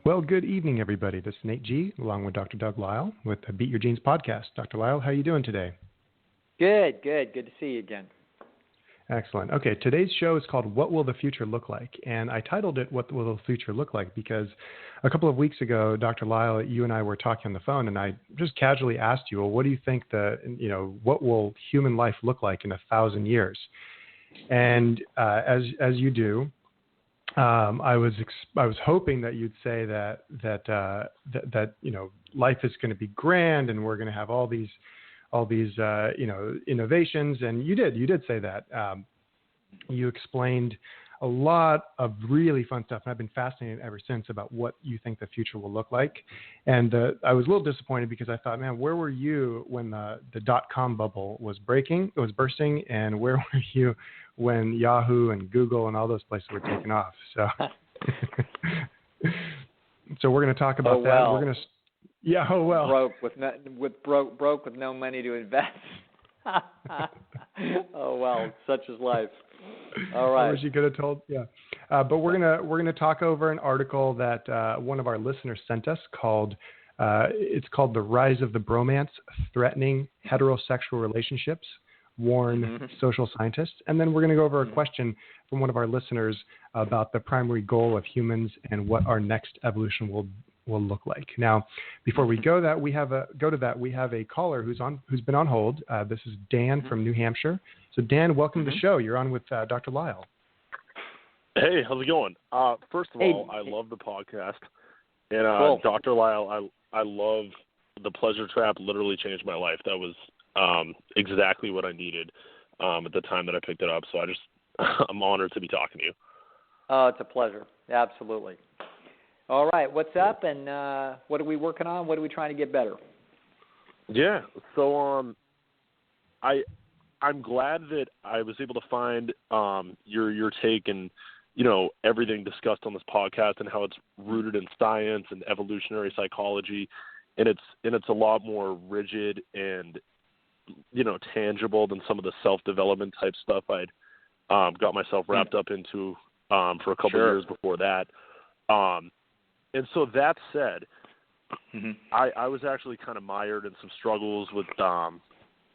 Well, good evening, everybody. This is Nate G, along with Dr. Doug Lisle with the Beat Your Genes podcast. Dr. Lisle, how are you doing today? Good. Good to see you again. Excellent. Okay, today's show is called What Will the Future Look Like? And I titled it What Will the Future Look Like? Because a couple of weeks ago, Dr. Lisle, you and I were talking on the phone, and I just casually asked you, well, what do you think what will human life look like in 1,000 years? And as you do, I was hoping that you'd say that life is going to be grand and we're going to have all these innovations, and you did say that. You explained a lot of really fun stuff, and I've been fascinated ever since about what you think the future will look like. And I was a little disappointed because I thought, man, where were you when the .com bubble was bursting, and where were you when Yahoo and Google and all those places were taking off? So, so we're going to talk about that. Well. We're going to, broke with no money to invest. Oh well, such is life. All right. I wish you could have told. Yeah, but we're gonna talk over an article that one of our listeners sent us called "The Rise of the Bromance: Threatening Heterosexual Relationships," warn social scientists. And then we're going to go over a question from one of our listeners about the primary goal of humans and what our next evolution will look like. Now, before we go to that, we have a caller who's been on hold. This is Dan from New Hampshire. So Dan, welcome to the show. You're on with Dr. Lisle. Hey, how's it going? First of all, I love the podcast. And cool. Dr. Lisle, I love the Pleasure Trap. Literally changed my life. That was exactly what I needed at the time that I picked it up. So I'm honored to be talking to you. Oh, it's a pleasure. Absolutely. All right, what's up, and what are we working on? What are we trying to get better? Yeah, so I'm glad that I was able to find your take and everything discussed on this podcast and how it's rooted in science and evolutionary psychology, and it's a lot more rigid and tangible than some of the self-development type stuff I'd got myself wrapped up into for a couple of years before that. And so that said, I was actually kind of mired in some struggles with not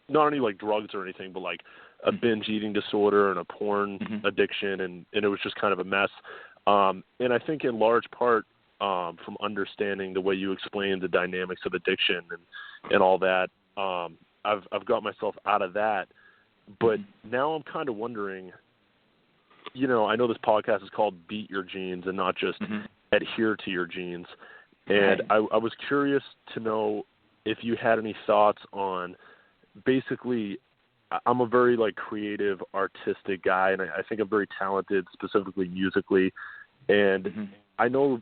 only like drugs or anything, but like a binge eating disorder and a porn addiction, and it was just kind of a mess. And I think in large part from understanding the way you explained the dynamics of addiction and all that, I've got myself out of that. But now I'm kind of wondering, I know this podcast is called Beat Your Genes and not just adhere to your genes. And I was curious to know if you had any thoughts on, basically, I'm a very creative, artistic guy, and I think I'm very talented, specifically musically. And I know,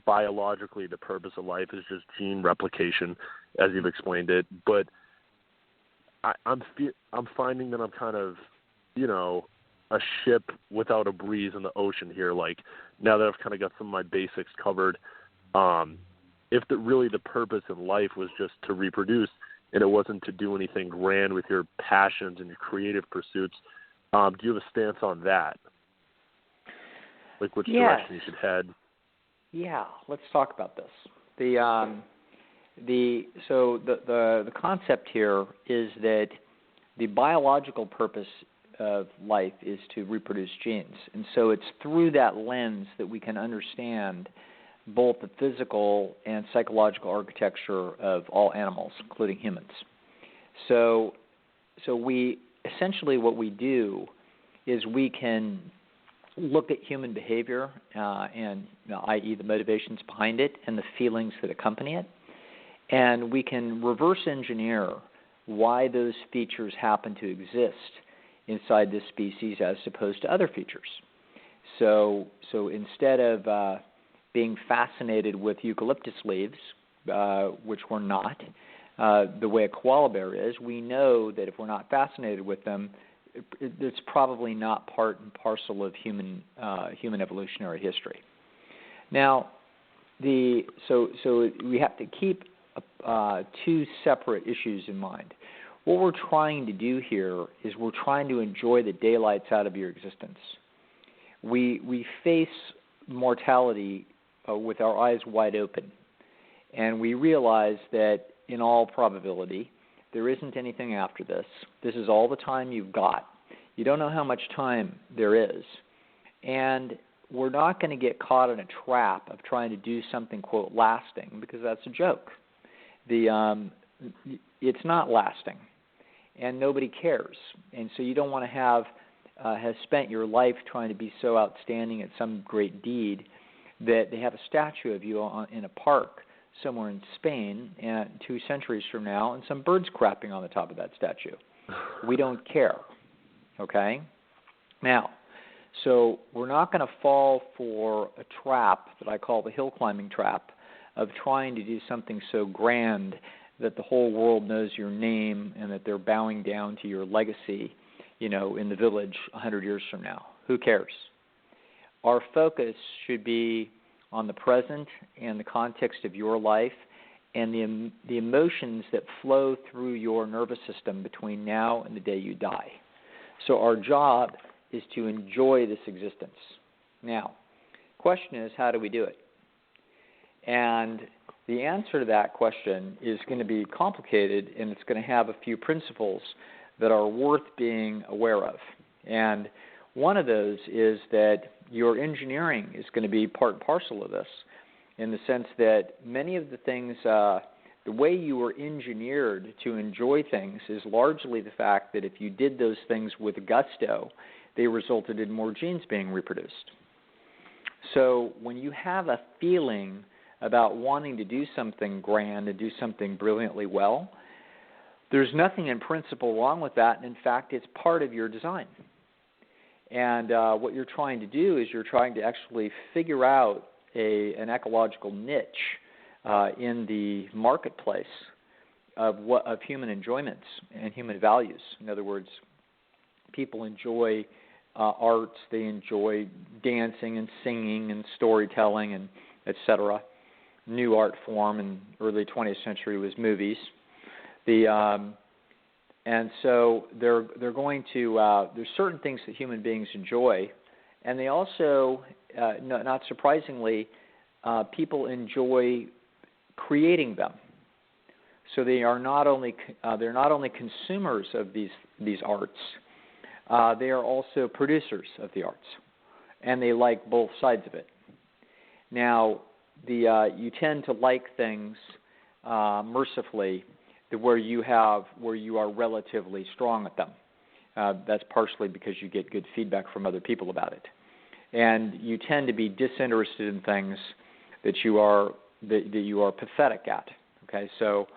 biologically the purpose of life is just gene replication, as you've explained it. But I'm finding that I'm kind of, a ship without a breeze in the ocean here. Like, now that I've kind of got some of my basics covered, if the purpose in life was just to reproduce and it wasn't to do anything grand with your passions and your creative pursuits, do you have a stance on that? Like which direction you should head? Yeah, let's talk about this. The concept here is that the biological purpose of life is to reproduce genes. And so it's through that lens that we can understand both the physical and psychological architecture of all animals, including humans. So we essentially what we do is we can look at human behavior and i.e. the motivations behind it and the feelings that accompany it, and we can reverse engineer why those features happen to exist inside this species as opposed to other features. So instead of being fascinated with eucalyptus leaves, which we're not, the way a koala bear is, we know that if we're not fascinated with them, it's probably not part and parcel of human evolutionary history. Now, so we have to keep two separate issues in mind. What we're trying to do here is we're trying to enjoy the daylights out of your existence. We face mortality with our eyes wide open. And we realize that in all probability, there isn't anything after this. This is all the time you've got. You don't know how much time there is. And we're not going to get caught in a trap of trying to do something, quote, lasting, because that's a joke. It's not lasting, and nobody cares. And so you don't want to have spent your life trying to be so outstanding at some great deed that they have a statue of you in a park somewhere in Spain 2 centuries from now and some birds crapping on the top of that statue. We don't care, okay? Now, so we're not going to fall for a trap that I call the hill climbing trap of trying to do something so grand that the whole world knows your name and that they're bowing down to your legacy, in the village 100 years from now. Who cares? Our focus should be on the present and the context of your life and the emotions that flow through your nervous system between now and the day you die. So our job is to enjoy this existence. Now, question is, how do we do it? And the answer to that question is going to be complicated, and it's going to have a few principles that are worth being aware of. And one of those is that your engineering is going to be part and parcel of this, in the sense that many of the things, the way you were engineered to enjoy things is largely the fact that if you did those things with gusto, they resulted in more genes being reproduced. So when you have a feeling about wanting to do something grand and do something brilliantly well, there's nothing in principle wrong with that, and in fact, it's part of your design. And what you're trying to do is you're trying to actually figure out an ecological niche in the marketplace of human enjoyments and human values. In other words, people enjoy arts, they enjoy dancing and singing and storytelling and et cetera. New art form in early 20th century was movies. And so they're going to there's certain things that human beings enjoy, and they also, not surprisingly, people enjoy creating them. So they are not only consumers of these arts, they are also producers of the arts, and they like both sides of it. Now, you tend to like things mercifully where you are relatively strong at them. That's partially because you get good feedback from other people about it, and you tend to be disinterested in things that you are pathetic at. Okay, so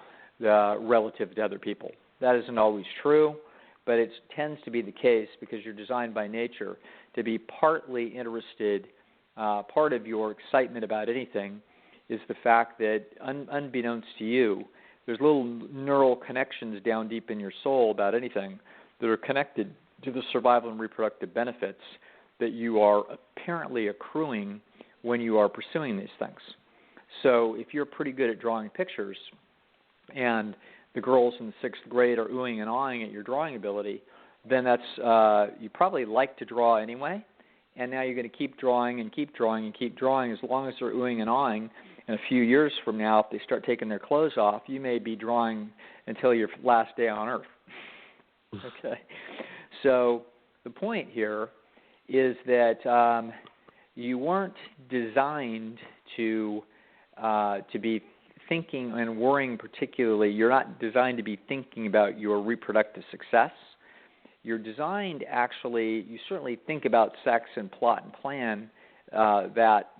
relative to other people, that isn't always true, but it tends to be the case because you're designed by nature to be partly interested. Part of your excitement about anything is the fact that, unbeknownst to you, there's little neural connections down deep in your soul about anything that are connected to the survival and reproductive benefits that you are apparently accruing when you are pursuing these things. So if you're pretty good at drawing pictures and the girls in the 6th grade are oohing and awing at your drawing ability, then that's you probably like to draw anyway, and now you're going to keep drawing and keep drawing and keep drawing as long as they're oohing and awing. And a few years from now, if they start taking their clothes off, you may be drawing until your last day on Earth. Okay. So the point here is that you weren't designed to be thinking and worrying particularly. You're not designed to be thinking about your reproductive success. You're designed, actually, you certainly think about sex and plot and plan that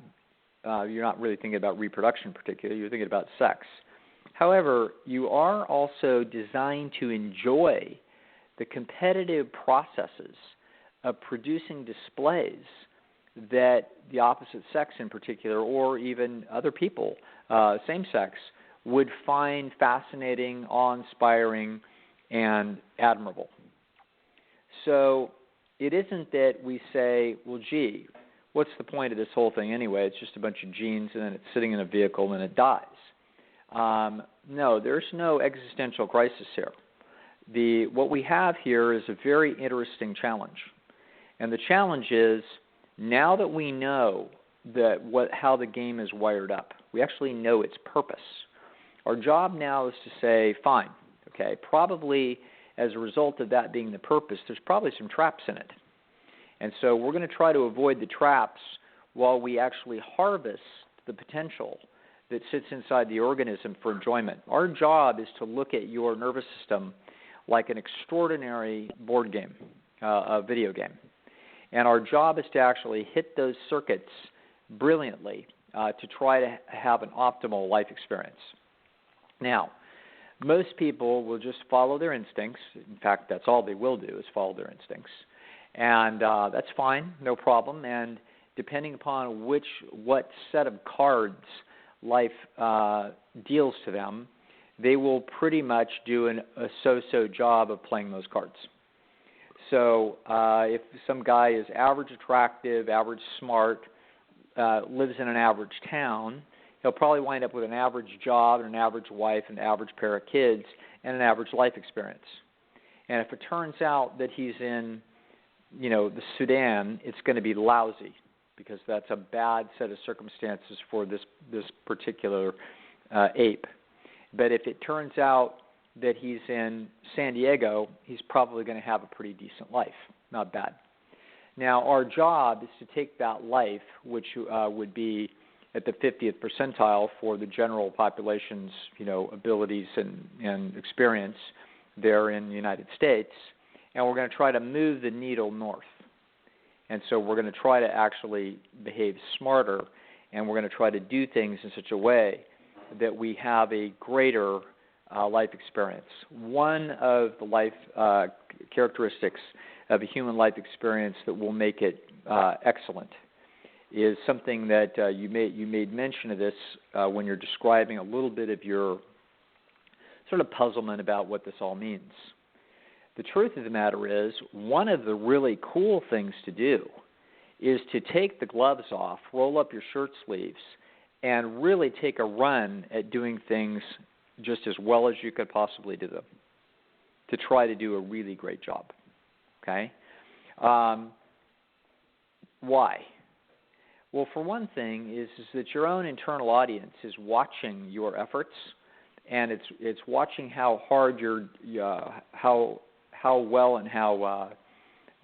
you're not really thinking about reproduction particularly. You're thinking about sex. However, you are also designed to enjoy the competitive processes of producing displays that the opposite sex in particular, or even other people, same sex, would find fascinating, awe-inspiring, and admirable. So it isn't that we say, well, gee, what's the point of this whole thing anyway? It's just a bunch of genes, and then it's sitting in a vehicle, and it dies. No, there's no existential crisis here. What we have here is a very interesting challenge. And the challenge is, now that we know how the game is wired up. We actually know its purpose. Our job now is to say, fine, okay, probably as a result of that being the purpose, there's probably some traps in it. And so we're going to try to avoid the traps while we actually harvest the potential that sits inside the organism for enjoyment. Our job is to look at your nervous system like an extraordinary board game, a video game. And our job is to actually hit those circuits brilliantly to try to have an optimal life experience. Now, most people will just follow their instincts. In fact, that's all they will do is follow their instincts. And that's fine, no problem. And depending upon what set of cards life deals to them, they will pretty much do a so-so job of playing those cards. So if some guy is average attractive, average smart, lives in an average town, he'll probably wind up with an average job and an average wife and an average pair of kids and an average life experience. And if it turns out that he's in, the Sudan, it's going to be lousy because that's a bad set of circumstances for this particular ape. But if it turns out that he's in San Diego, he's probably going to have a pretty decent life, not bad. Now, our job is to take that life, which would be at the 50th percentile for the general population's, abilities and experience there in the United States, and we're going to try to move the needle north. And so we're going to try to actually behave smarter, and we're going to try to do things in such a way that we have a greater life experience. One of the life characteristics of a human life experience that will make it excellent is something that you made mention of this when you're describing a little bit of your sort of puzzlement about what this all means. The truth of the matter is, one of the really cool things to do is to take the gloves off, roll up your shirt sleeves, and really take a run at doing things just as well as you could possibly do them, to try to do a really great job. Okay? Why? Well, for one thing is that your own internal audience is watching your efforts, and it's watching how hard how well and how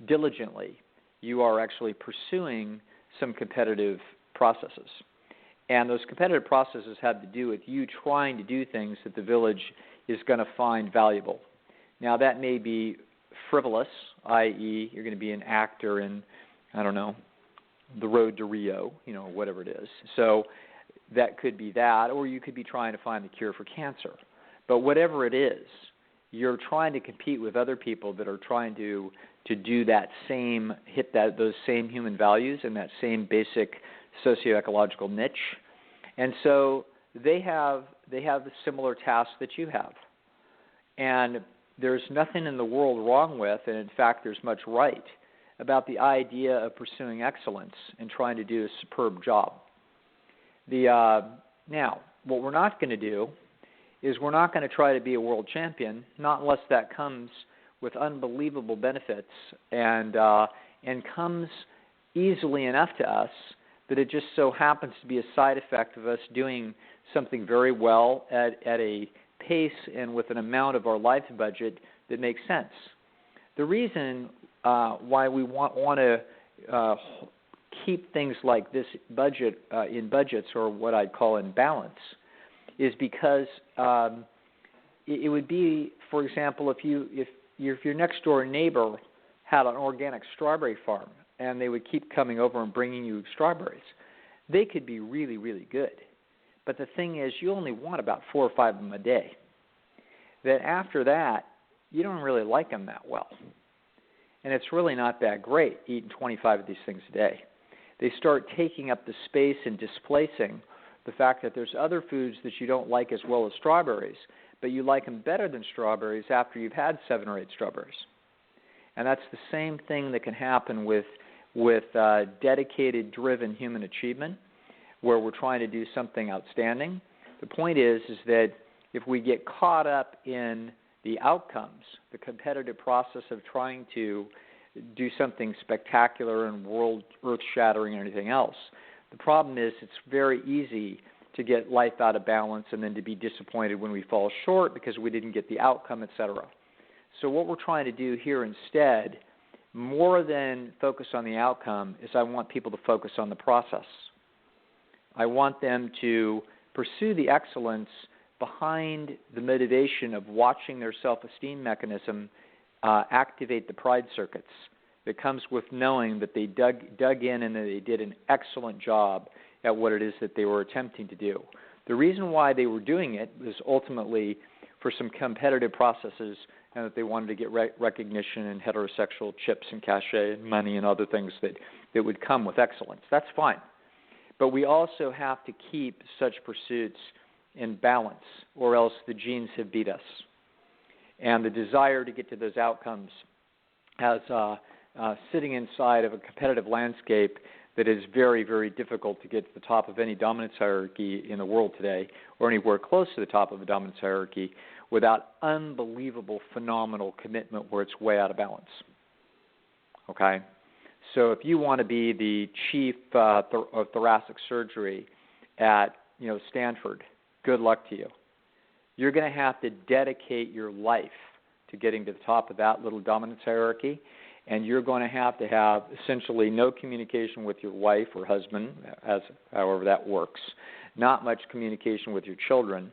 diligently you are actually pursuing some competitive processes. And those competitive processes have to do with you trying to do things that the village is going to find valuable. Now, that may be frivolous, i.e., you're going to be an actor in, The Road to Rio, whatever it is. So that could be that, or you could be trying to find the cure for cancer. But whatever it is, you're trying to compete with other people that are trying to do that same, those same human values and that same basic socioecological niche. And so they have the similar tasks that you have. And there's nothing in the world wrong with, and in fact there's much right, about the idea of pursuing excellence and trying to do a superb job. Now, what we're not going to do is we're not going to try to be a world champion, not unless that comes with unbelievable benefits and comes easily enough to us that it just so happens to be a side effect of us doing something very well at a pace and with an amount of our life budget that makes sense. The reason why we want to keep things like this budget in budgets, or what I'd call in balance, is because it would be, for example, if your next door neighbor had an organic strawberry farm and they would keep coming over and bringing you strawberries, they could be really, really good. But the thing is, you only want about 4 or 5 of them a day. Then after that, you don't really like them that well. And it's really not that great eating 25 of these things a day. They start taking up the space and displacing the fact that there's other foods that you don't like as well as strawberries, but you like them better than strawberries after you've had 7 or 8 strawberries. And that's the same thing that can happen with dedicated, driven human achievement, where we're trying to do something outstanding. The point is that if we get caught up in the outcomes, the competitive process of trying to do something spectacular and earth-shattering and anything else, The problem is it's very easy to get life out of balance and then to be disappointed when we fall short because we didn't get the outcome, etc. So what we're trying to do here instead, more than focus on the outcome, is I want people to focus on the process. I want them to pursue the excellence behind the motivation of watching their self-esteem mechanism activate the pride circuits that comes with knowing that they dug in and that they did an excellent job at what it is that they were attempting to do. The reason why they were doing it was ultimately for some competitive processes and that they wanted to get recognition and heterosexual chips and cachet and money and other things that would come with excellence. That's fine. But we also have to keep such pursuits in balance, or else the genes have beat us. And the desire to get to those outcomes has sitting inside of a competitive landscape that is very, very difficult to get to the top of any dominance hierarchy in the world today, or anywhere close to the top of a dominance hierarchy, without unbelievable, phenomenal commitment where it's way out of balance. Okay? So if you want to be the chief of thoracic surgery at Stanford, good luck to you. You're going to have to dedicate your life to getting to the top of that little dominance hierarchy, and you're going to have essentially no communication with your wife or husband, however that works, not much communication with your children,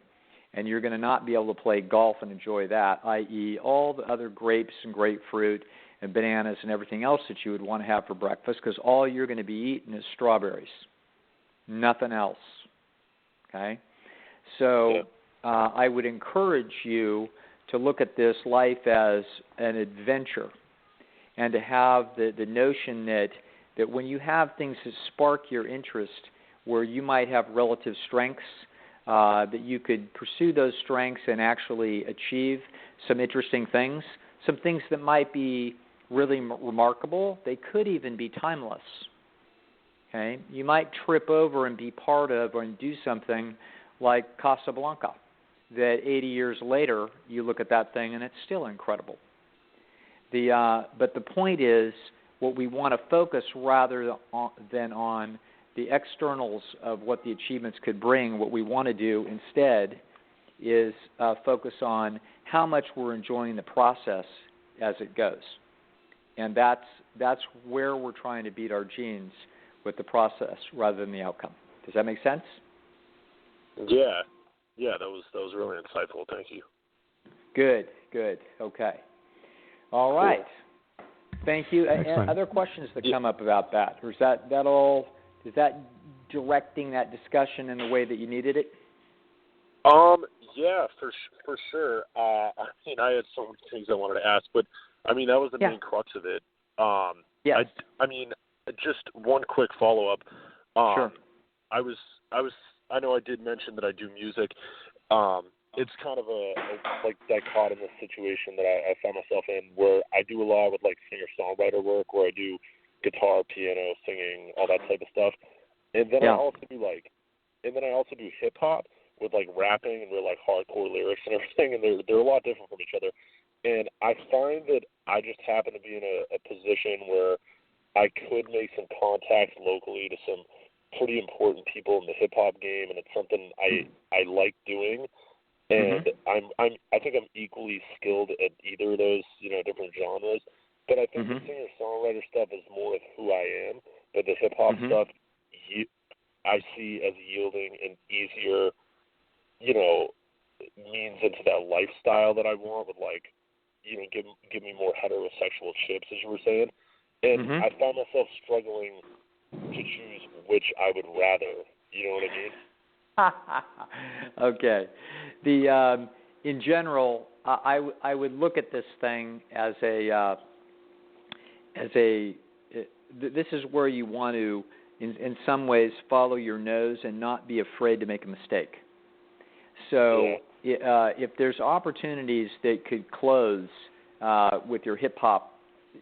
and you're going to not be able to play golf and enjoy that, i.e. all the other grapes and grapefruit and bananas and everything else that you would want to have for breakfast, because all you're going to be eating is strawberries, nothing else. Okay? So I would encourage you to look at this life as an adventure and to have the notion that when you have things that spark your interest where you might have relative strengths, that you could pursue those strengths and actually achieve some interesting things, some things that might be really remarkable. They could even be timeless. Okay? You might trip over and be part of or do something like Casablanca, that 80 years later you look at that thing and it's still incredible. But the point is, what we want to focus rather than on the externals of what the achievements could bring, what we want to do instead is focus on how much we're enjoying the process as it goes. And that's where we're trying to beat our genes, with the process rather than the outcome. Does that make sense? Yeah, that was really insightful. Thank you. Good. Okay. All right. Cool. Thank you. Excellent. Other questions that come up about that, or is that all? Is that directing that discussion in the way that you needed it? Yeah, for sure. I had so many things I wanted to ask, but that was the main crux of it. Yes. Just one quick follow-up. Sure. I know I did mention that I do music. It's kind of a dichotomous situation that I found myself in, where I do a lot with singer-songwriter work, where I do guitar, piano, singing, all that type of stuff. And then I also do hip hop with rapping and real hardcore lyrics and everything, and they're a lot different from each other. And I find that I just happen to be in a position where I could make some contacts locally to some pretty important people in the hip hop game, and it's something I like doing. And I think I'm equally skilled at either of those, different genres. But I think the singer-songwriter stuff is more of who I am. But the hip-hop stuff, I see as yielding an easier, means into that lifestyle that I want with, give me more heterosexual chips, as you were saying. And I found myself struggling to choose which I would rather. You know what I mean? Okay. In general, I would look at this thing as this is where you want to, in some ways, follow your nose and not be afraid to make a mistake. So if there's opportunities that could close with your hip-hop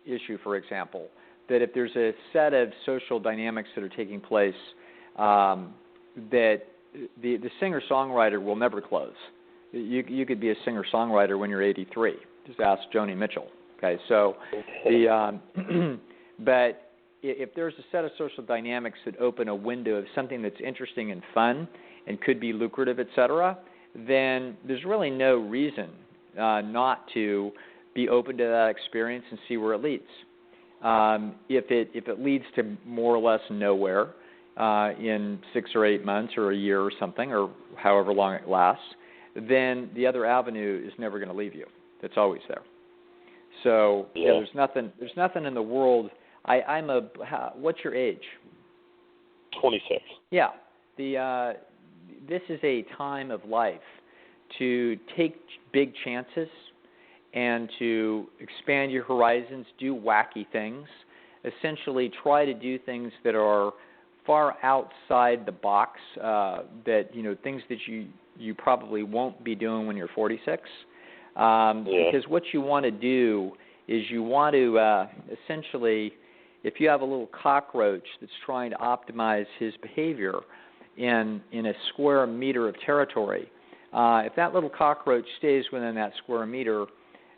issue, for example, that if there's a set of social dynamics that are taking place that the singer-songwriter will never close. You could be a singer-songwriter when you're 83. Just ask Joni Mitchell. Okay, so but if there's a set of social dynamics that open a window of something that's interesting and fun and could be lucrative, et cetera, then there's really no reason not to be open to that experience and see where it leads. If it leads to more or less nowhere in 6 or 8 months or a year or something, or however long it lasts, then the other avenue is never going to leave you. It's always there. So there's nothing in the world. What's your age? 26. Yeah. This is a time of life to take big chances and to expand your horizons, do wacky things, essentially try to do things that are far outside the box, things that you probably won't be doing when you're 46. Because what you want to do is you want to essentially, if you have a little cockroach that's trying to optimize his behavior in a square meter of territory, if that little cockroach stays within that square meter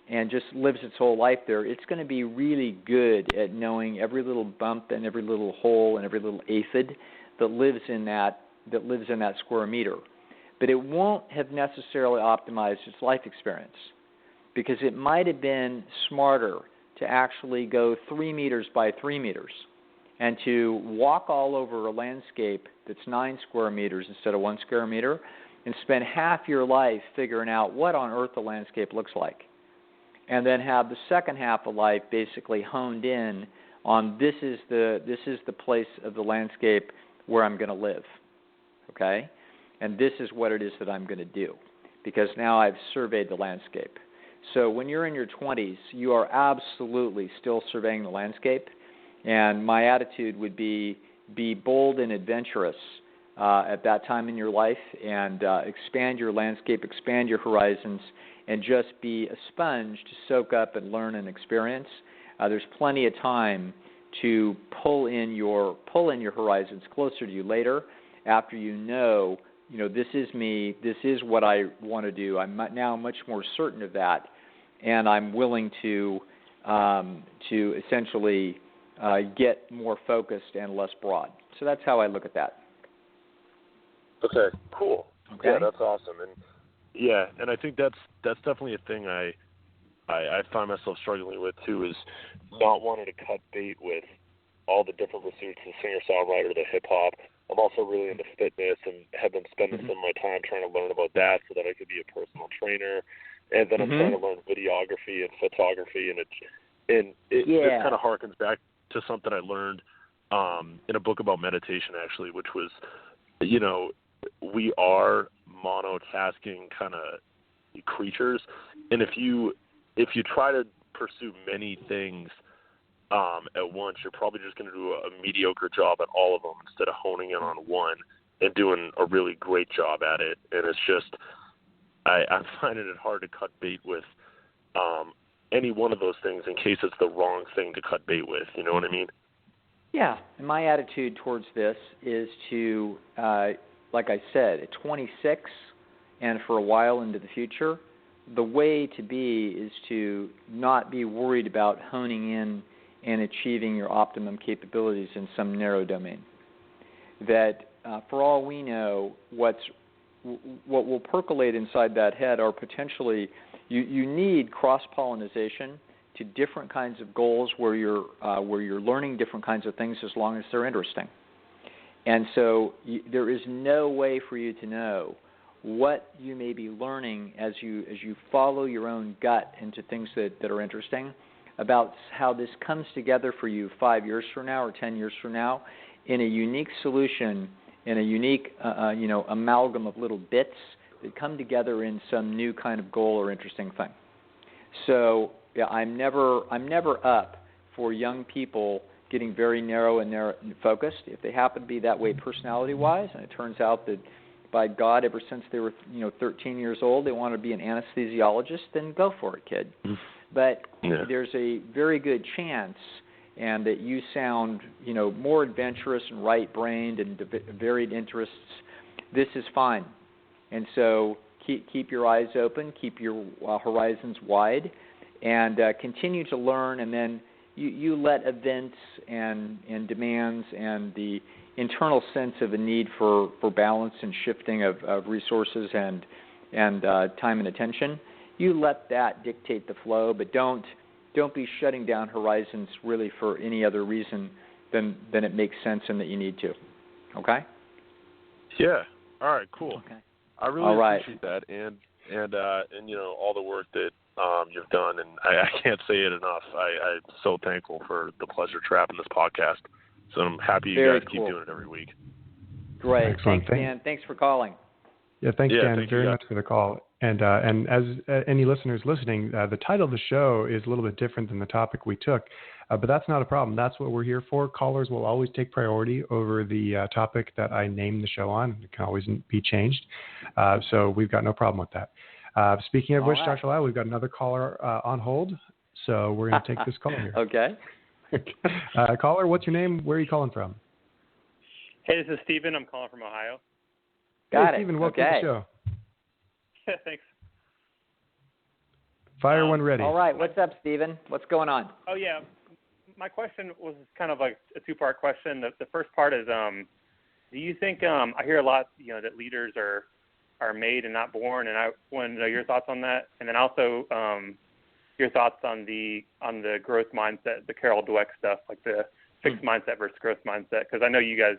and just lives its whole life there, it's going to be really good at knowing every little bump and every little hole and every little aphid that lives in that square meter. But it won't have necessarily optimized its life experience, because it might have been smarter to actually go 3 meters by 3 meters and to walk all over a landscape that's 9 square meters instead of 1 square meter and spend half your life figuring out what on earth the landscape looks like, and then have the second half of life basically honed in on this is the place of the landscape where I'm going to live, okay? And this is what it is that I'm going to do, because now I've surveyed the landscape. So when you're in your 20s, you are absolutely still surveying the landscape, and my attitude would be bold and adventurous at that time in your life, and expand your landscape, expand your horizons, and just be a sponge to soak up and learn and experience. There's plenty of time to pull in your horizons closer to you later, after you know, this is me, this is what I want to do. I'm now much more certain of that, and I'm willing to essentially get more focused and less broad. So that's how I look at that. Okay, cool. Okay. Yeah, that's awesome. And I think that's definitely a thing I find myself struggling with too, is not wanting to cut bait with all the different pursuits, the singer-songwriter, the hip-hop. I'm also really into fitness and have been spending some of my time trying to learn about that so that I could be a personal trainer. And then I'm trying to learn videography and photography, and it kind of harkens back to something I learned in a book about meditation, actually, which was, we are monotasking kind of creatures, and if you try to pursue many things at once, you're probably just going to do a mediocre job at all of them instead of honing in on one and doing a really great job at it. And it's just, I'm finding it hard to cut bait with any one of those things in case it's the wrong thing to cut bait with. You know what I mean? Yeah, and my attitude towards this is to, like I said, at 26 and for a while into the future, the way to be is to not be worried about honing in and achieving your optimum capabilities in some narrow domain. That for all we know, what will percolate inside that head are potentially, you need cross-pollination to different kinds of goals where you're learning different kinds of things as long as they're interesting. And so there is no way for you to know what you may be learning as you follow your own gut into things that are interesting, about how this comes together for you 5 years from now or 10 years from now in a unique solution, in a unique amalgam of little bits that come together in some new kind of goal or interesting thing. So yeah, I'm never up for young people getting very narrow and focused. If they happen to be that way personality-wise, and it turns out that by God, ever since they were 13 years old, they want to be an anesthesiologist, then go for it, kid. But there's a very good chance, and that you sound more adventurous and right-brained and varied interests. This is fine, and so keep your eyes open, keep your horizons wide, and continue to learn, and then you let events and demands and the internal sense of a need for balance and shifting of resources and time and attention, you let that dictate the flow, but don't be shutting down horizons really for any other reason than it makes sense and that you need to. Okay? Yeah. All right, cool. Okay. I really appreciate that and all the work that you've done, and I can't say it enough. I'm so thankful for the Pleasure Trap in this podcast. So I'm happy you guys keep doing it every week. Great. Excellent. Thanks, Dan. Thanks for calling. Yeah, thanks, Dan, very much for the call. And as any listeners listening, the title of the show is a little bit different than the topic we took, but that's not a problem. That's what we're here for. Callers will always take priority over the topic that I named the show on. It can always be changed. So we've got no problem with that. Speaking of which, right. Dr. Lisle, we've got another caller on hold, so we're going to take this call here. Okay. Caller, what's your name? Where are you calling from? Hey, this is Steven. I'm calling from Ohio. Got it. Steven, welcome to the show. Thanks. Fire when ready. All right. What's up, Steven? What's going on? Oh, yeah. My question was kind of like a two-part question. The first part is, do you think I hear a lot, that leaders are made and not born, and I want to know your thoughts on that, and then also your thoughts on the growth mindset, the Carol Dweck stuff, like the fixed mindset versus growth mindset, because I know you guys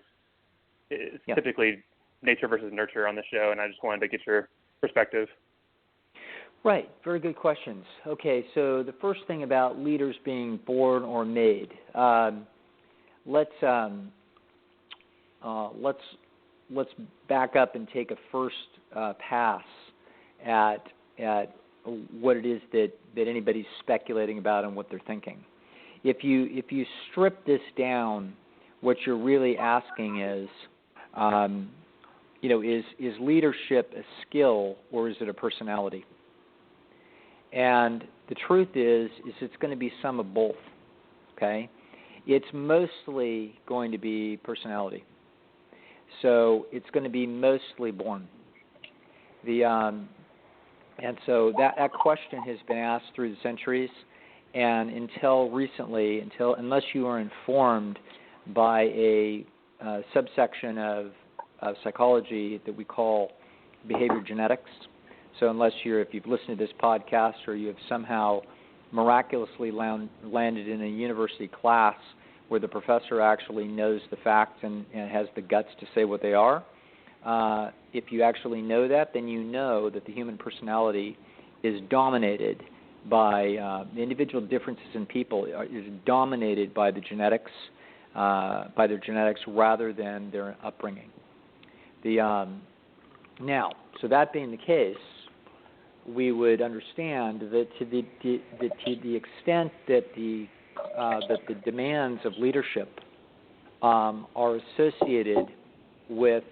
it's typically nature versus nurture on the show, and I just wanted to get your perspective. Right. Very good questions. Okay, so the first thing about leaders being born or made. Let's back up and take a first pass at what it is that anybody's speculating about and what they're thinking. If you strip this down, what you're really asking is, is leadership a skill or is it a personality? And the truth is it's going to be some of both, okay? It's mostly going to be personality. So it's going to be mostly born. And so that question has been asked through the centuries, and until recently, unless you are informed by a subsection of psychology that we call behavior genetics. So if you've listened to this podcast or you have somehow miraculously landed in a university class where the professor actually knows the facts and has the guts to say what they are, if you actually know that, then you know that the human personality is dominated by the individual differences in people is dominated by the genetics, by their genetics rather than their upbringing. Now, so that being the case, we would understand that to the extent that the demands of leadership are associated with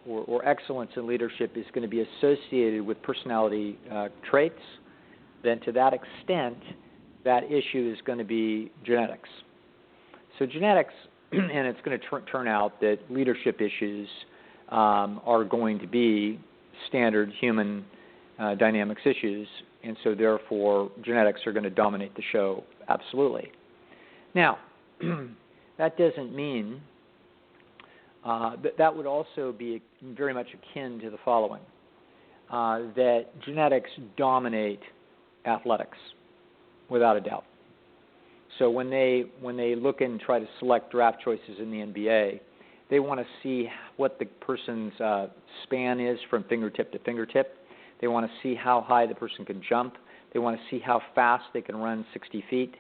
or excellence in leadership is going to be associated with personality traits, then to that extent, that issue is going to be genetics. So genetics, and it's going to turn out that leadership issues are going to be standard human dynamics issues, and so therefore genetics are going to dominate the show, absolutely. Now, that doesn't mean that would also be very much akin to the following, that genetics dominate athletics, without a doubt. So when they look and try to select draft choices in the NBA, they want to see what the person's span is from fingertip to fingertip. They want to see how high the person can jump. They want to see how fast they can run 60 feet,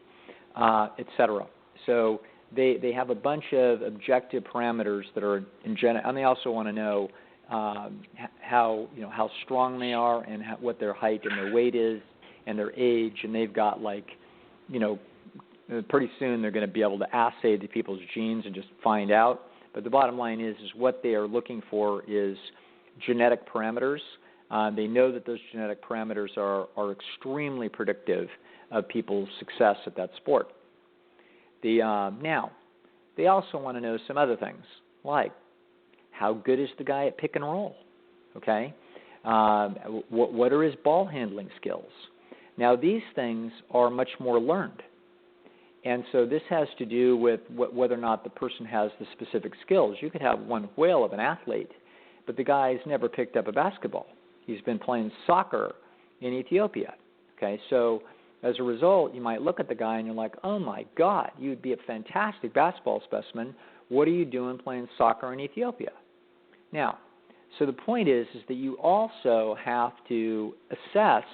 etc. So they have a bunch of objective parameters that are in genetics, and they also want to know how strong they are and what their height and their weight is and their age. And they've got pretty soon they're going to be able to assay the people's genes and just find out. But the bottom line is what they are looking for is genetic parameters. They know that those genetic parameters are extremely predictive of people's success at that sport. Now, they also want to know some other things, like how good is the guy at pick and roll, okay? What are his ball handling skills? Now, these things are much more learned, And so this has to do with whether or not the person has the specific skills. You could have one whale of an athlete, but the guy's never picked up a basketball. He's been playing soccer in Ethiopia. Okay, so as a result, you might look at the guy and you're like, oh my God, you'd be a fantastic basketball specimen. What are you doing playing soccer in Ethiopia? Now, so the point is that you also have to assess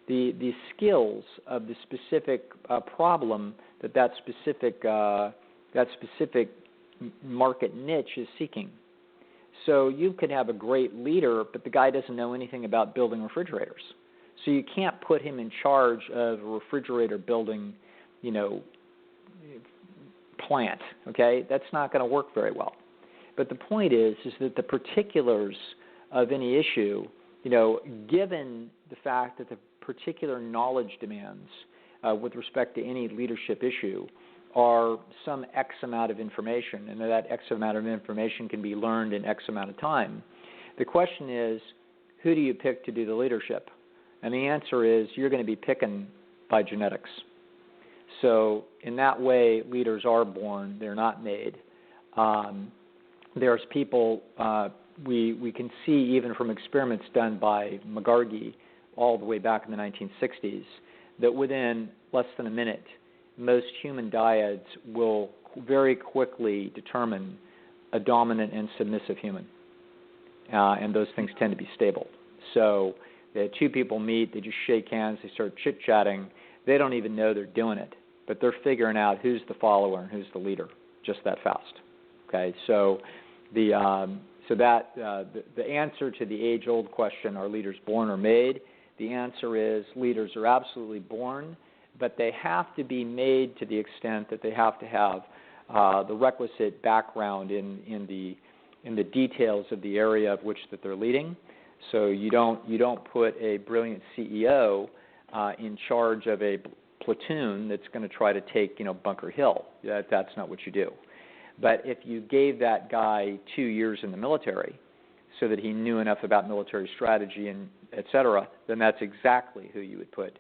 the skills of the specific problem that specific market niche is seeking. So you could have a great leader, but the guy doesn't know anything about building refrigerators. So you can't put him in charge of a refrigerator building, plant. Okay, that's not going to work very well. But the point is that the particulars of any issue, given the fact that the particular knowledge demands with respect to any leadership issue are some X amount of information, and that X amount of information can be learned in X amount of time. The question is, who do you pick to do the leadership? And the answer is you're going to be picking by genetics. So in that way, leaders are born. They're not made. There's people we can see even from experiments done by McGargy all the way back in the 1960s that within less than a minute, most human dyads will very quickly determine a dominant and submissive human. And those things tend to be stable. So the two people meet, they just shake hands, they start chit-chatting. They don't even know they're doing it, but they're figuring out who's the follower and who's the leader just that fast. Okay, so the answer to the age-old question, are leaders born or made? The answer is leaders are absolutely born, but they have to be made to the extent that they have to have the requisite background in the details of the area of which that they're leading. So you don't put a brilliant CEO in charge of a platoon that's going to try to take Bunker Hill. That's not what you do. But if you gave that guy 2 years in the military so that he knew enough about military strategy and et cetera, then that's exactly who you would put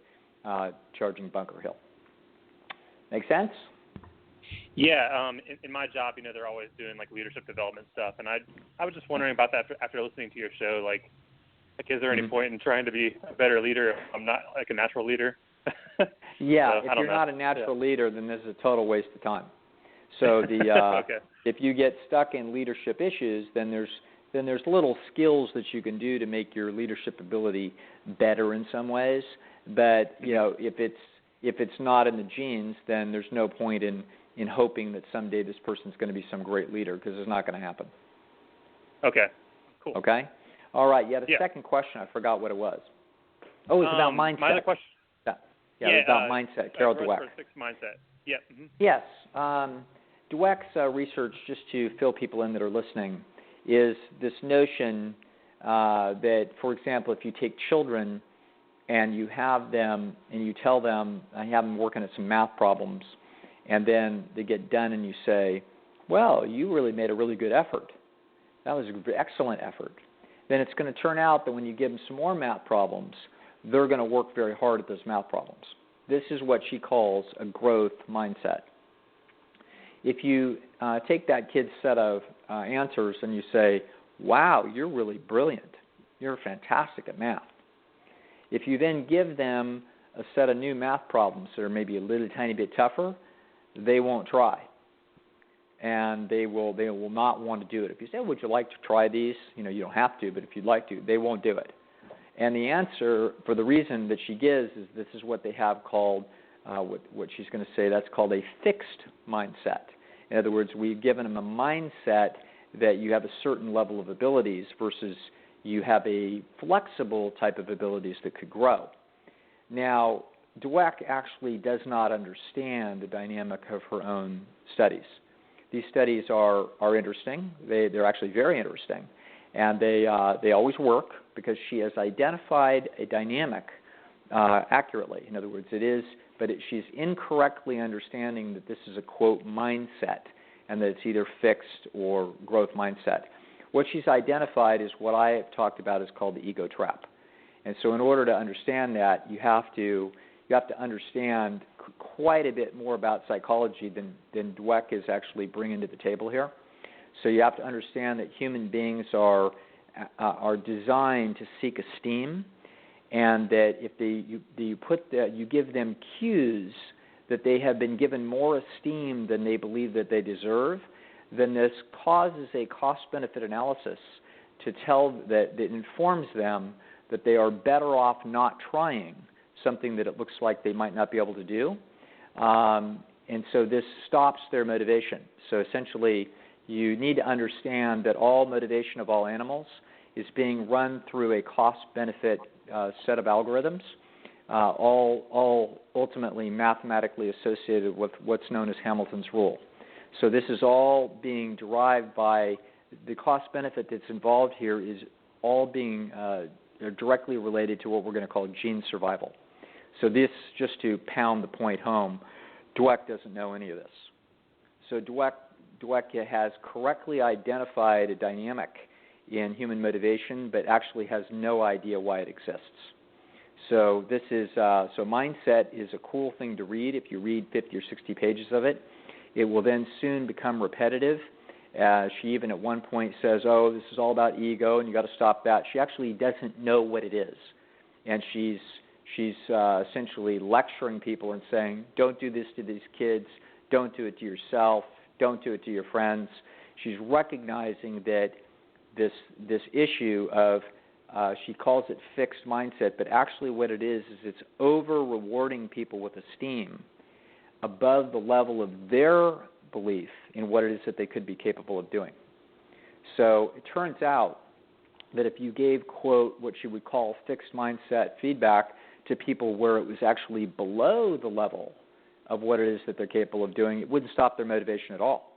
charging Bunker Hill. Make sense? Yeah, in my job, they're always doing like leadership development stuff, and I was just wondering about that after listening to your show. Like is there any point in trying to be a better leader if I'm not like a natural leader? Yeah, if you're not a natural leader, then this is a total waste of time. So okay. If you get stuck in leadership issues, then there's little skills that you can do to make your leadership ability better in some ways. But if it's not in the genes, then there's no point in hoping that someday this person's going to be some great leader, because it's not going to happen. Okay, cool. Okay? All right, you had a second question. I forgot what it was. Oh, it was about mindset. My other question. It was about mindset. Carol Dweck. Mindset. Yeah. Mm-hmm. Yes. Dweck's research, just to fill people in that are listening, is this notion that, for example, if you take children and you have them and you tell them, I have them working at some math problems, and then they get done and you say, well, you really made a really good effort. That was an excellent effort. Then it's going to turn out that when you give them some more math problems, they're going to work very hard at those math problems. This is what she calls a growth mindset. If you take that kid's set of answers and you say, wow, you're really brilliant. You're fantastic at math. If you then give them a set of new math problems that are maybe a little tiny bit tougher, they won't try. And they will not want to do it. If you say, would you like to try these? You don't have to, but if you'd like to, they won't do it. And the answer, for the reason that she gives, is this is what they have called, what she's going to say, that's called a fixed mindset. In other words, we've given them a mindset that you have a certain level of abilities versus you have a flexible type of abilities that could grow. Now, Dweck actually does not understand the dynamic of her own studies. These studies are interesting. They're actually very interesting. And they always work because she has identified a dynamic accurately. In other words, she's incorrectly understanding that this is a, quote, mindset, and that it's either fixed or growth mindset. What she's identified is what I have talked about is called the ego trap. And so in order to understand that, you have to you have to understand quite a bit more about psychology than Dweck is actually bringing to the table here. So you have to understand that human beings are designed to seek esteem, and that if you give them cues that they have been given more esteem than they believe that they deserve, then this causes a cost-benefit analysis to tell that informs them that they are better off not trying something that it looks like they might not be able to do. And so this stops their motivation. So essentially, you need to understand that all motivation of all animals is being run through a cost-benefit set of algorithms, all ultimately mathematically associated with what's known as Hamilton's rule. So this is all being derived by the cost-benefit that's involved here is all being directly related to what we're going to call gene survival. So this, just to pound the point home, Dweck doesn't know any of this. So Dweck has correctly identified a dynamic in human motivation, but actually has no idea why it exists. So this is so mindset is a cool thing to read. If you read 50 or 60 pages of it, it will then soon become repetitive. She even at one point says, "Oh, this is all about ego, and you got to stop that." She actually doesn't know what it is, and she's essentially lecturing people and saying, "Don't do this to these kids. Don't do it to yourself. Don't do it to your friends." She's recognizing that this issue of she calls it fixed mindset, but actually what it is it's over rewarding people with esteem above the level of their belief in what it is that they could be capable of doing. So it turns out that if you gave, quote, what you would call fixed mindset feedback to people where it was actually below the level of what it is that they're capable of doing, it wouldn't stop their motivation at all.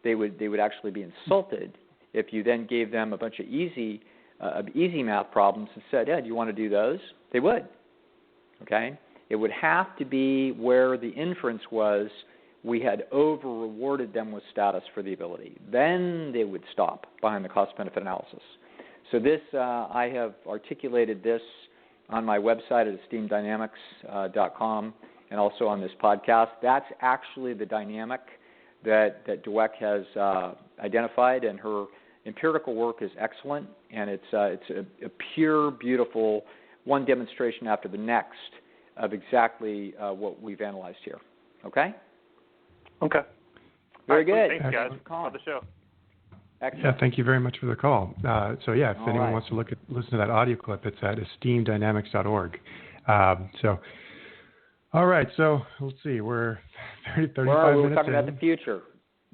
They would actually be insulted if you then gave them a bunch of easy math problems and said, "Yeah, do you want to do those?" They would. Okay? It would have to be where the inference was we had over-rewarded them with status for the ability. Then they would stop behind the cost-benefit analysis. So this, I have articulated this on my website at esteemdynamics.com and also on this podcast. That's actually the dynamic that Dweck has identified, and her empirical work is excellent, and it's a pure, beautiful one demonstration after the next of exactly what we've analyzed here. Okay? Okay. Very good. Thanks, guys, for the show. Excellent. Yeah, thank you very much for the call. If All anyone right. wants to listen to that audio clip, it's at esteemdynamics.org. All right, so let's see, we're 35 minutes we're talking in. about the future.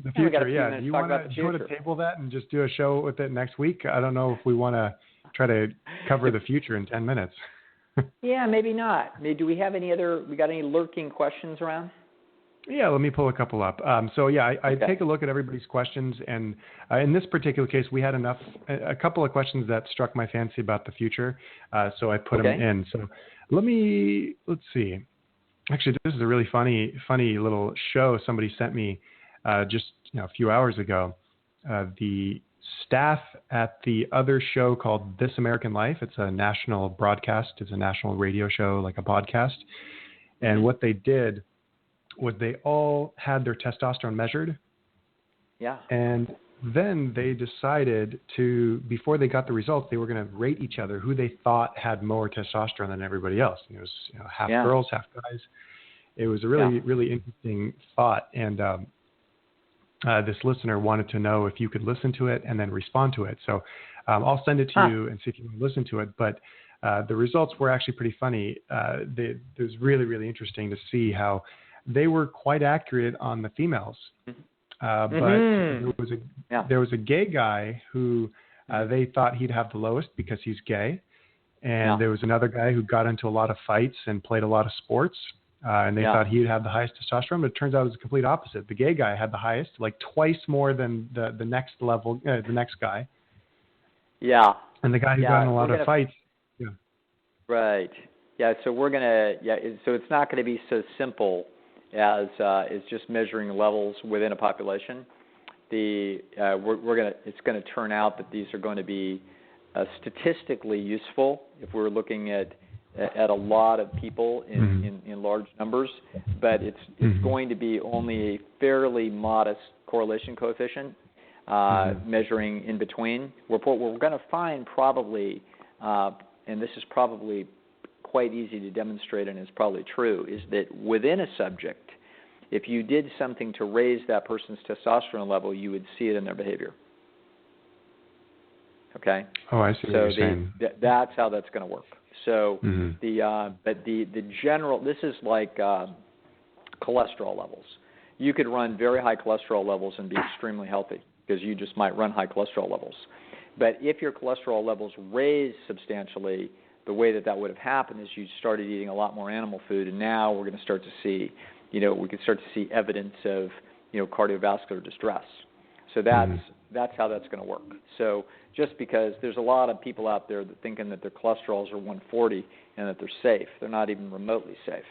The we got future, a few yeah. minutes Do you to talk want about the to future. table that and just do a show with it next week? I don't know if we want to try to cover the future in 10 minutes. Yeah, maybe not. Do we have we got any lurking questions around? Yeah, let me pull a couple up. I Okay. take a look at everybody's questions, and in this particular case, we had a couple of questions that struck my fancy about the future, so I put them in. So let's see. Actually, this is a really funny little show somebody sent me just a few hours ago. The staff at the other show called This American Life, it's a national broadcast, it's a national radio show, like a podcast, and what they did was they all had their testosterone measured. Yeah. And then they decided before they got the results, they were going to rate each other who they thought had more testosterone than everybody else. And it was half girls, half guys. It was a really interesting thought. And this listener wanted to know if you could listen to it and then respond to it. So I'll send it to you and see if you want to listen to it. But the results were actually pretty funny. It was really, really interesting to see how they were quite accurate on the females, but there was a gay guy who they thought he'd have the lowest because he's gay, and there was another guy who got into a lot of fights and played a lot of sports, and they thought he'd have the highest testosterone, but it turns out it was the complete opposite. The gay guy had the highest, like twice more than the next level, the next guy. Yeah. And the guy who got in a lot of fights. Yeah. Right. Yeah. So so it's not going to be so simple as just measuring levels within a population. It's going to turn out that these are going to be statistically useful if we're looking at at a lot of people in large numbers, but it's going to be only a fairly modest correlation coefficient measuring in between. What we're going to find probably, and this is probably quite easy to demonstrate and is probably true, is that within a subject, if you did something to raise that person's testosterone level, you would see it in their behavior. Okay? Oh, I see what you're saying. That's how that's going to work. So but the general, this is like cholesterol levels. You could run very high cholesterol levels and be extremely healthy because you just might run high cholesterol levels. But if your cholesterol levels raise substantially, the way that would have happened is you started eating a lot more animal food, and now we're going to start to see, we can start to see evidence of, cardiovascular distress. So that's how that's going to work. So just because there's a lot of people out there that thinking that their cholesterols are 140 and that they're safe, they're not even remotely safe.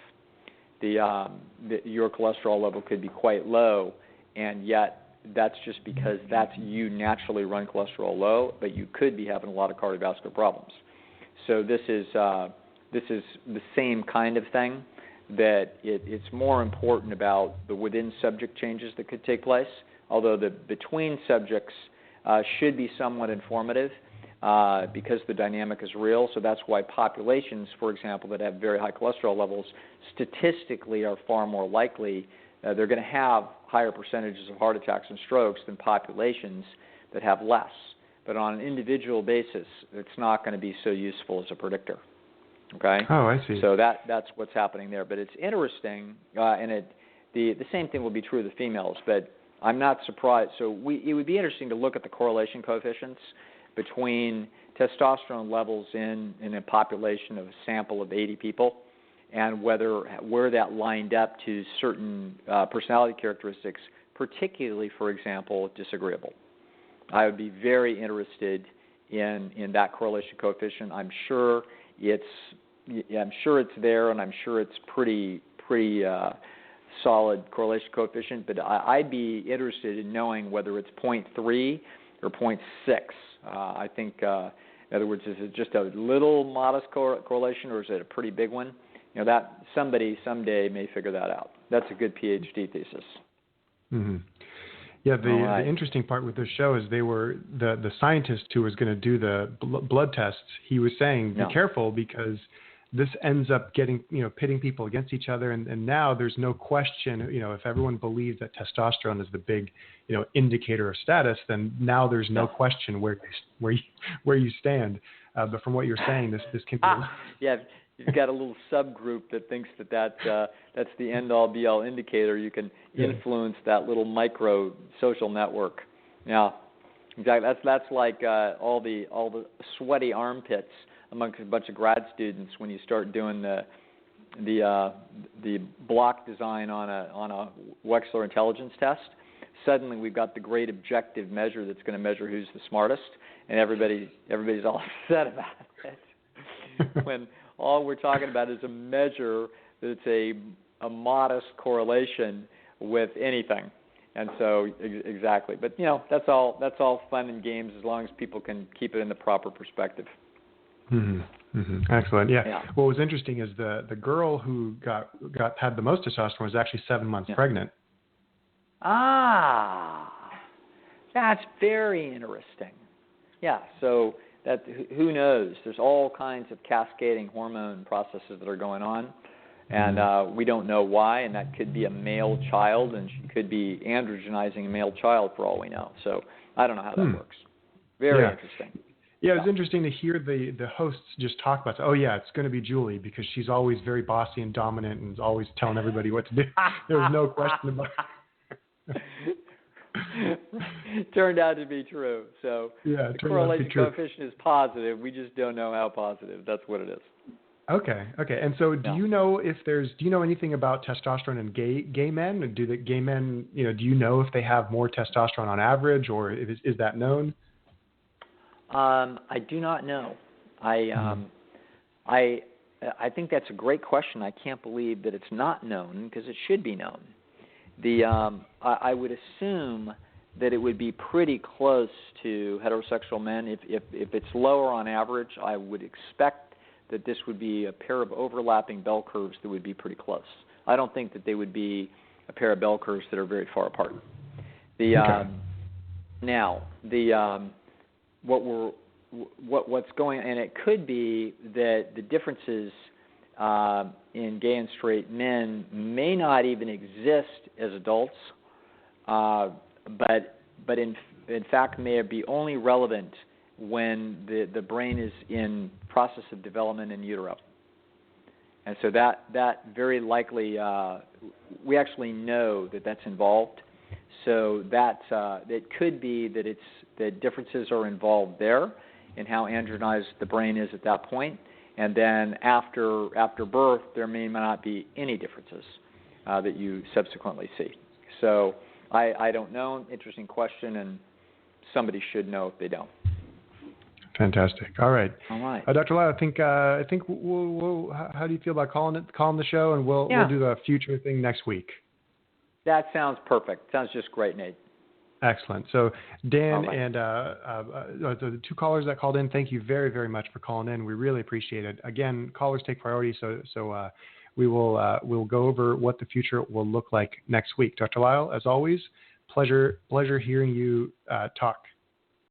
Your cholesterol level could be quite low, and yet that's just because you naturally run cholesterol low, but you could be having a lot of cardiovascular problems. So this is the same kind of thing, that it's more important about the within subject changes that could take place, although the between subjects should be somewhat informative because the dynamic is real. So that's why populations, for example, that have very high cholesterol levels statistically are far more likely. They're going to have higher percentages of heart attacks and strokes than populations that have less. But on an individual basis, it's not going to be so useful as a predictor. Okay? Oh, I see. So that's what's happening there. But it's interesting, and the same thing will be true of the females, but I'm not surprised. So it would be interesting to look at the correlation coefficients between testosterone levels in a population of a sample of 80 people and where that lined up to certain personality characteristics, particularly, for example, disagreeable. I would be very interested in that correlation coefficient. I'm sure it's there, and I'm sure it's pretty solid correlation coefficient. But I'd be interested in knowing whether it's 0.3 or 0.6. I think, in other words, is it just a little modest correlation, or is it a pretty big one? That somebody someday may figure that out. That's a good PhD thesis. Mm-hmm. Yeah, the interesting part with this show is the scientist who was going to do the blood tests. He was saying, be careful, because this ends up pitting people against each other, and now there's no question. If everyone believes that testosterone is the big indicator of status, then now there's no question where you stand. But from what you're saying, this can be you've got a little subgroup that thinks that's the end-all, be-all indicator. You can influence that little micro social network. Yeah, exactly. That's like all the sweaty armpits amongst a bunch of grad students when you start doing the block design on a Wechsler intelligence test. Suddenly, we've got the great objective measure that's going to measure who's the smartest, and everybody's all upset about it. When all we're talking about is a measure that's a modest correlation with anything. And so exactly. But that's all fun and games as long as people can keep it in the proper perspective. Mm-hmm. Mm-hmm. Excellent. Yeah. What was interesting is the girl who had the most testosterone was actually 7 months pregnant. That's very interesting. Yeah. So that who knows? There's all kinds of cascading hormone processes that are going on, and we don't know why. And that could be a male child, and she could be androgenizing a male child for all we know. So I don't know how that works. Very interesting. Yeah, it was interesting to hear the hosts just talk about, it's going to be Julie because she's always very bossy and dominant and is always telling everybody what to do. There was no question about it. Turned out to be true. So the correlation coefficient is positive. We just don't know how positive. That's what it is. Okay. And so do you know anything about testosterone in gay men? Or do the gay men, do you know if they have more testosterone on average, or is that known? I do not know. I think that's a great question. I can't believe that it's not known, because it should be known. I would assume that it would be pretty close to heterosexual men. If it's lower on average, I would expect that this would be a pair of overlapping bell curves that would be pretty close. I don't think that they would be a pair of bell curves that are very far apart. What's going, and it could be that the differences in gay and straight men may not even exist as adults, but in fact may be only relevant when the brain is in process of development in utero. And so that very likely, we actually know that that's involved. So that it could be that that differences are involved there in how androgenized the brain is at that point. And then after birth, there may not be any differences that you subsequently see. So I don't know. Interesting question, and somebody should know if they don't. Fantastic. All right. Dr. Lisle, I think we'll how do you feel about calling the show, and we'll do the future thing next week. That sounds perfect. Sounds just great, Nate. Excellent. So Dan and the two callers that called in, thank you very, very much for calling in. We really appreciate it. Again, callers take priority, so we'll go over what the future will look like next week. Dr. Lisle, as always, pleasure hearing you talk.